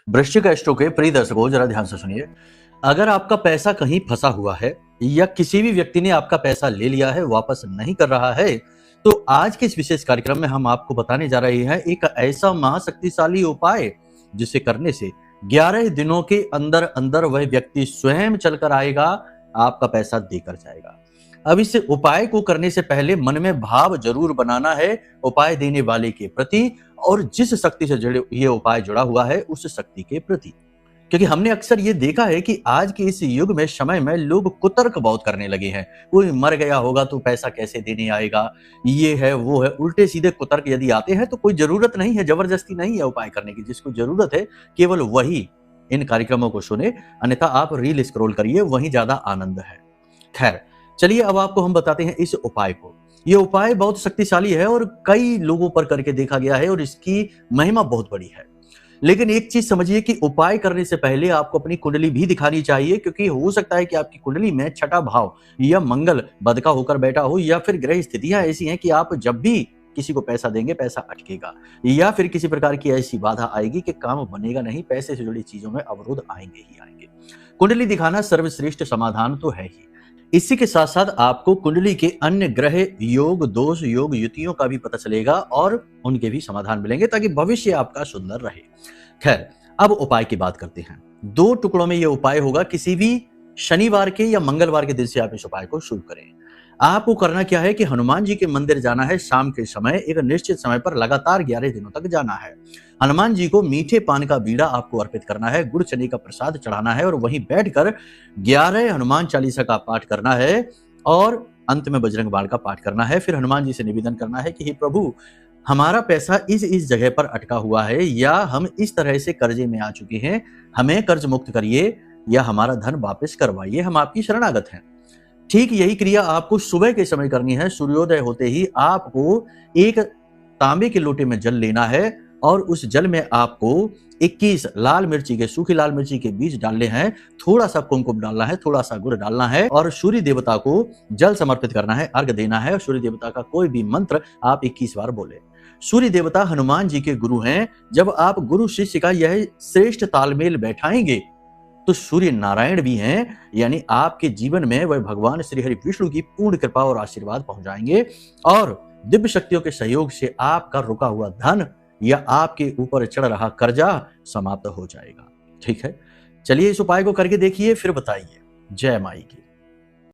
वृश्चिक एस्ट्रो के प्रिय दर्शकों, जरा ध्यान से सुनिए। अगर आपका पैसा कहीं फंसा हुआ है या किसी भी व्यक्ति ने आपका पैसा ले लिया है, वापस नहीं कर रहा है, तो आज के इस विशेष कार्यक्रम में हम आपको बताने जा रहे हैं एक ऐसा महाशक्तिशाली उपाय जिसे करने से 11 दिनों के अंदर अंदर वह व्यक्ति स्वयं चलकर आएगा, आपका पैसा देकर जाएगा। अब इस उपाय को करने से पहले मन में भाव जरूर बनाना है उपाय देने वाले के प्रति और जिस शक्ति से ये उपाय जुड़ा हुआ है उस शक्ति के प्रति। क्योंकि हमने अक्सर ये देखा है कि आज के इस युग में समय में लोग कुतर्क बहुत करने लगे हैं। कोई मर गया होगा तो पैसा कैसे देने आएगा, ये है वो है, उल्टे सीधे कुतर्क यदि आते हैं तो कोई जरूरत नहीं है, जबरदस्ती नहीं है उपाय करने की। जिसको जरूरत है केवल वही इन कार्यक्रमों को सुने, अन्यथा आप रील स्क्रॉल करिए, वहीं ज्यादा आनंद है। खैर चलिए, अब आपको हम बताते हैं इस उपाय को। ये उपाय बहुत शक्तिशाली है और कई लोगों पर करके देखा गया है और इसकी महिमा बहुत बड़ी है। लेकिन एक चीज समझिए कि उपाय करने से पहले आपको अपनी कुंडली भी दिखानी चाहिए, क्योंकि हो सकता है कि आपकी कुंडली में छठा भाव या मंगल बदका होकर बैठा हो, या फिर ग्रह स्थितियां ऐसी हैं कि आप जब भी किसी को पैसा देंगे पैसा अटकेगा, या फिर किसी प्रकार की ऐसी बाधा आएगी कि काम बनेगा नहीं, पैसे से जुड़ी चीजों में अवरोध आएंगे ही आएंगे। कुंडली दिखाना सर्वश्रेष्ठ समाधान तो है ही, इसी के साथ साथ आपको कुंडली के अन्य ग्रह योग, दोष, योग, युतियों का भी पता चलेगा और उनके भी समाधान मिलेंगे ताकि भविष्य आपका सुंदर रहे। खैर, अब उपाय की बात करते हैं। 2 टुकड़ों में यह उपाय होगा। किसी भी शनिवार के या मंगलवार के दिन से आप इस उपाय को शुरू करें। आपको करना क्या है कि हनुमान जी के मंदिर जाना है, शाम के समय एक निश्चित समय पर लगातार 11 दिनों तक जाना है। हनुमान जी को मीठे पान का बीड़ा आपको अर्पित करना है, गुड़ चने का प्रसाद चढ़ाना है और वहीं बैठकर 11 हनुमान चालीसा का पाठ करना है और अंत में बजरंग बाण का पाठ करना है। फिर हनुमान जी से निवेदन करना है कि हे प्रभु, हमारा पैसा इस जगह पर अटका हुआ है या हम इस तरह से कर्जे में आ चुके हैं, हमें कर्ज मुक्त करिए या हमारा धन वापस करवाइए, हम आपकी शरणागत हैं। ठीक यही क्रिया आपको सुबह के समय करनी है। सूर्योदय होते ही आपको एक तांबे के लोटे में जल लेना है और उस जल में आपको 21 लाल मिर्ची के, सूखी लाल मिर्ची के बीज डालने हैं, थोड़ा सा कुमकुम डालना है, थोड़ा सा गुड़ डालना है और सूर्य देवता को जल समर्पित करना है, अर्घ देना है। सूर्य देवता का कोई भी मंत्र आप 21 बार बोले। सूर्य देवता हनुमान जी के गुरु हैं। जब आप गुरु शिष्य का यह श्रेष्ठ तालमेल बैठाएंगे तो सूर्य नारायण भी हैं, यानी आपके जीवन में वह भगवान श्री हरि विष्णु की पूर्ण कृपा और आशीर्वाद पहुंचाएंगे और दिव्य शक्तियों के सहयोग से आपका रुका हुआ धन या आपके ऊपर चढ़ रहा कर्जा समाप्त हो जाएगा। ठीक है, चलिए इस उपाय को करके देखिए, फिर बताइए। जय माई की।